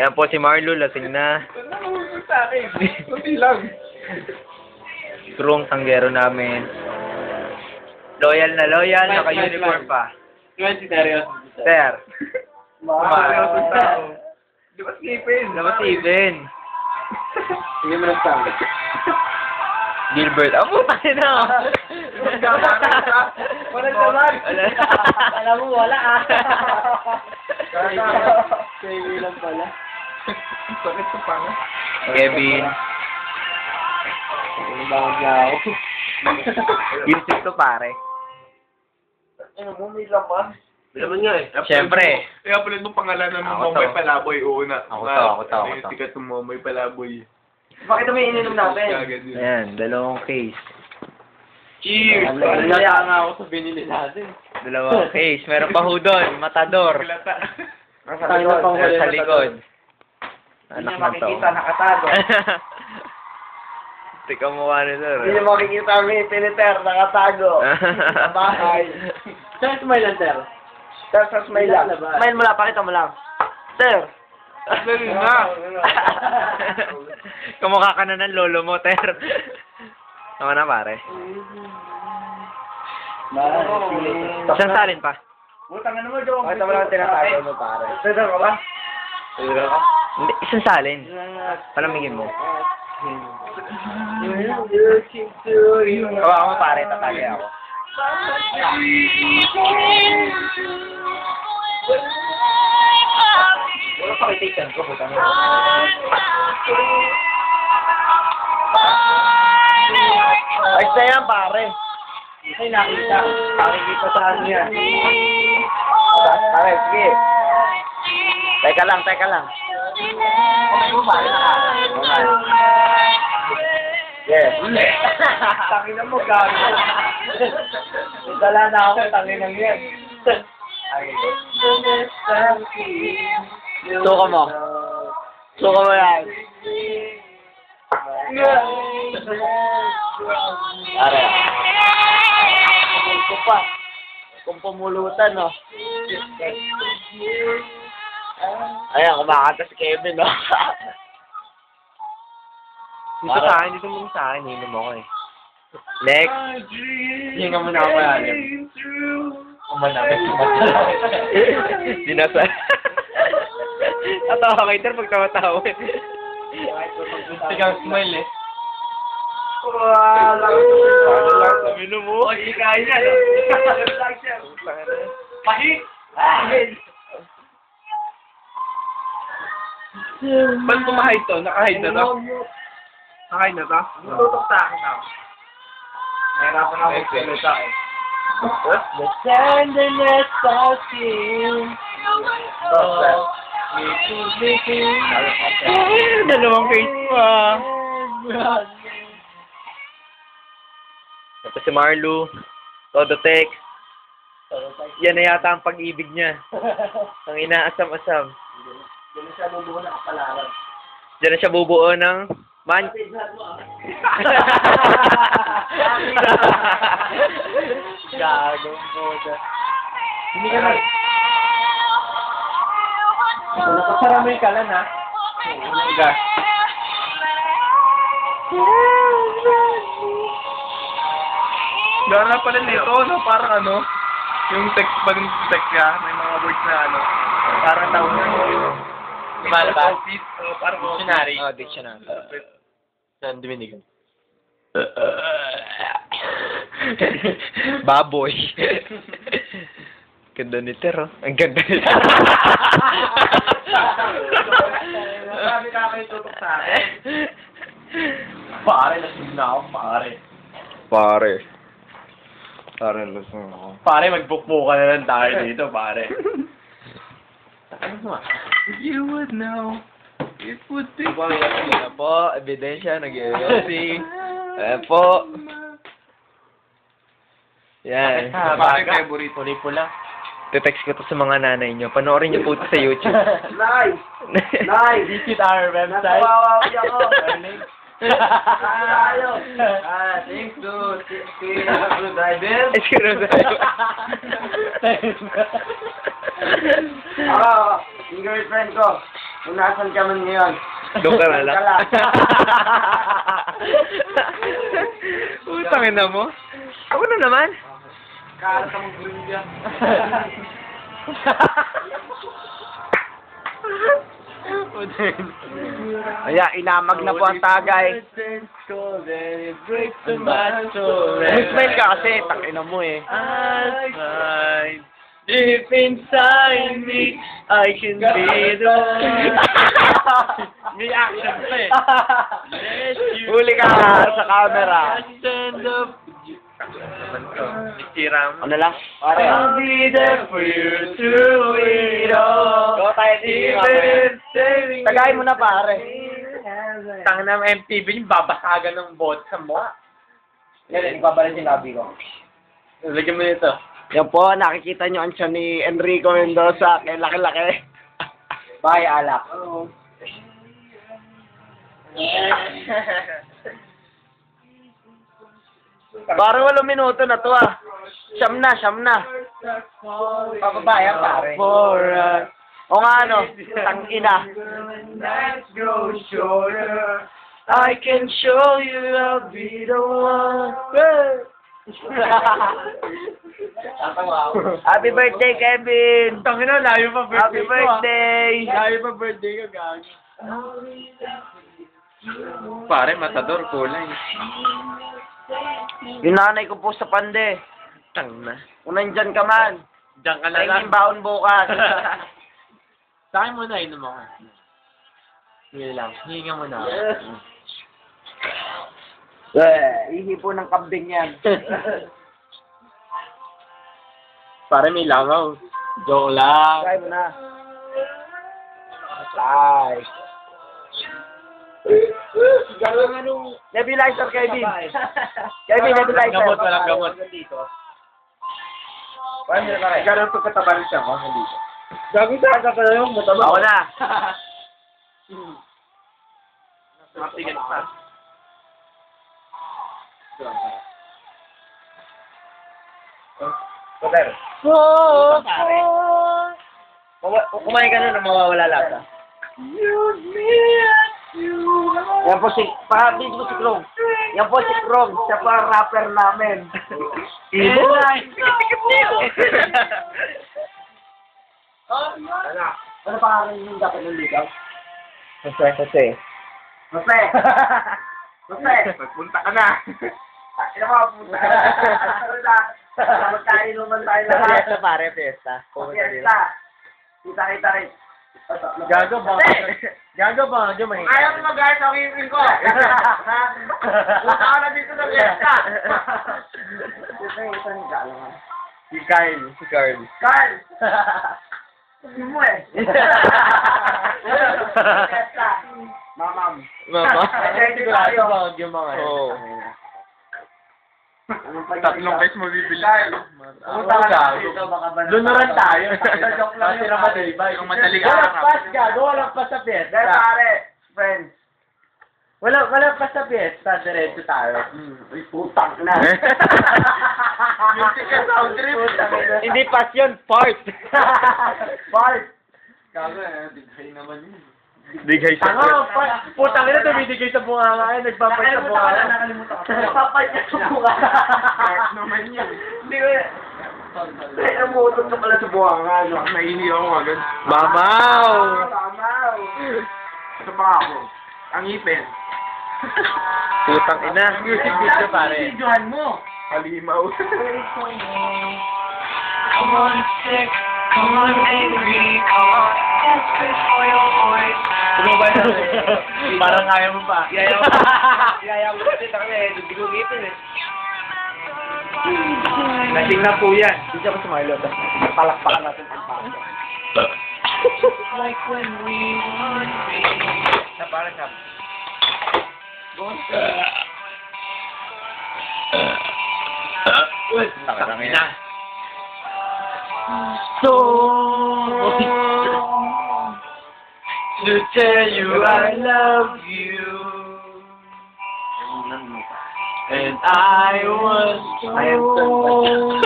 Ayan po si Marlo, lasing na. Ano sa akin? Kunti lang. Strong tanggero namin. Loyal na loyal, naka-uniform pa. Diba si Darius? Sir. Seryoso tao. Di ba sleepin? Dapat even. Hindi mo lang sabi. Gilbert. Puta na. Wala naman. Alam mo, wala Kaya lang pala. Sakit sa panga. Kevin. Bawag na ako. Yusuf to pare. Ano mo, may laman? May laman nga eh. Siyempre. Kaya pala itong pangalan ng Ako Momoy to. Palaboy. Una. Ako to. Yung sikat ng Momoy Palaboy. Bakit may ininom natin? Kagad yun. Ayan, dalawang case. Cheers! Nalala nga ako sa binili natin. Dalawang case. Meron pa ho doon. Matador. Kilata. Sa likod. Hindi Anak niya na to. makikita, nakatago. Tika mukha ni sir. Hindi niya makikita ang piniter, nakatago. Sa bahay. Saan smile lang, sir? Sir, sa smile lang. Smile mo lang, pakita mo lang. Sir. Dali na. Kamukha ka na ng lolo mo, ter. Tama na, pare. Isang salin pa. Butang ano mo, Jong? Pakita mo lang tinatago mo, pare. Sir ka ba? Sir ka? Hindi, isang salin. Palamigin mo. Kawa mo, pare, tatagay ako. Wala pa kitikan ko, butang mo. Ay, sa yan, pare. Ay, nakita. Nakikita sa ano yan. Pare, sige. Teka lang. Kamay mo, pare. Yes. Tangina mo, gago. Dala na ako, tangina mo yan. Suka mo. Suka mo yan. Pare. Ko pa. Kung pumulutan, no? Ayan, kumakanta si Kevin, no? Dito sa akin, dito mo sa akin. Hinom ako eh. Next. Hinga mo na ako malalim. Kumanapit si Matala. Dinasa. Tatawa kay Ter pag tawa-tawa. Sigang smile eh. Ano lang, sabi mo? O, hindi kain na, no? Pahit! Ba't tumahid to? Nakahid na to? Nakahid na to? Tutok sa akin ako. Nahirapan ako magsalita eh. The tenderness of him. Dalawang face pa. Ito si Marlo. Todo text. Yan na yata ang pag-ibig niya. Ang inaasam-asam. Diyan siya bubuo na kapalaran. Diyan na siya bubuo ng Gagong boda. Hindi ka na. Nakasaramay ka lang, ha? Gas. Gano'n na pala nito, no? Parang ano, yung text pa ng text niya, may mga words na ano, parang tawag na Lumalabas? Parang dictionary. Oh, dictionary. Saan duminigan? Baboy. Ganda ni Ter, oh. Ang ganda ni Ter. Sabi ka kayo tutok sa akin. Pare, lasing na ako, pare. Pare. Pare, lasing ako. Pare, magbukbukan na lang tayo dito, pare. You would know. It would be... Ayan po, ebidensya, nag-i-erosi. Ayan po. Yan. Bakit favorite? Puli-pula. Te-text ko to sa mga nanay nyo. Panoorin nyo po ito sa YouTube. Nice! Nice! Visit our website. Napawawi ako. Tayo. Thanks to Driver. Excuse me. Yung girlfriend ko. Kung nasan ka man ngayon. Doon ka na lang. Doon ka lang. Utangin na mo. Ako na naman. Kala ka mag-green dyan. Kaya inamag na po ang tagay. Umismail ka kasi, takina mo eh. Deep inside me, I can be the May action pa eh. Huli ka sa camera. Stand up. Sira mo. Ano lang? Pare. I'll be there for you through it all. Go tayo Tagay mo na pare. Tangin na MTV yung babasagan ng bot sa mo. Yan, ibabalik yung labi ko. Lagyan mo nito. Yan po, nakikita nyo ang tiyan ni Enrico Mendoza. Kaya laki-laki. Bye, alak. Parang 8 minuto na to ah. Siyam na. Papabayan pare. O nga ano, tangina. Let's go shorter. I can show you I'll be the one. Happy birthday, Kevin! Tangin na, layo pa birthday Happy birthday! Layo pa birthday ka, gagi. Pare, matador, kulay. Yung nanay ko po sa pande. Tang na. Kung nandyan ka man, Diyan ka na ay lang. yung baon bukas. Sa akin muna, inom ako. Hindi lang. Hihinga mo na ako. Ihi po ng kambing yan. Pare, may langaw. Joke lang. Try mo na. Try. Nebulizer, Kevin. Kevin, nebulizer. Gamot, walang gamot. Gano'n ito katabarin siya ko, hindi ko. Gago sa ka pala yung mataba. Ako na. Matigan pa. Super. Kumain ka na mawawala lasa. Yan po si, pa-video ko si Krong. Yan po si Krong, siya pa ang rapper namin. Ibo? Ano pa ang yung dapat ng ligaw? Jose. Pagpunta ka na. Ano mga punta ka na? Magkainuman tayo lahat. Fiesta pare, fiesta. Fiesta. Kita rin. Gago ba? Gago ba? Gago ba? Ayaw mo mag-ayos sa kipin ko. Punta ka na dito sa fiesta. Isa ni Galo. Si Kyle. Carl! Hindi mo eh. Fiesta. Mamam. Mama. Sigurado ba yung mga Oo. Tatlong guys mo bibili. Punta ka na dito, baka ba Doon na rin tayo. Joke lang Kasi yun, na pare. madali ba? Yung madaling Walang araw. pas, gago. Walang pas sa fiesta. Dahil pare, friends. Walang pas sa fiesta. Diretso tayo. Ay, putang na. Yung ticket sound trip. Hindi passion, part. Part. Gago eh. Dighay naman yun. Bigay sa Putang ina, tumitigay sa bunganga eh. Nagpapay sa bunganga. Nakalimutan ko. Nagpapay sa bunga. Dark naman yun. Hindi ko yan. Ay, umutot ka pala sa buwanga, no? Nahihi ako agad. Mamaw! Tamaw! Ito pa ako. Ang ipin. Putang ina. Music video pare. Videohan mo! Halimaw. Come on, sick, come on, angry, come on, desperate for your voice. Tumabay na parang kaya mo pa. Yaya mo kasi kami, hindi ko ngipin eh. Lasing na po yan. Hindi siya pa sumailo. Palakpakan natin ang paso. Like when we would be. Sa parang ka. Takang ina. So to tell you I love you, and I was told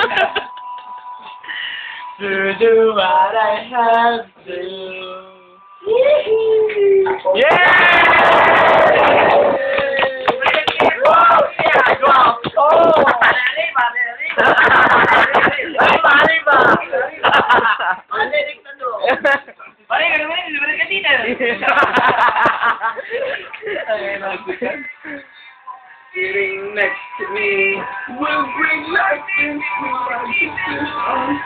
to do what I have to. Sitting next to me will bring life into my existence.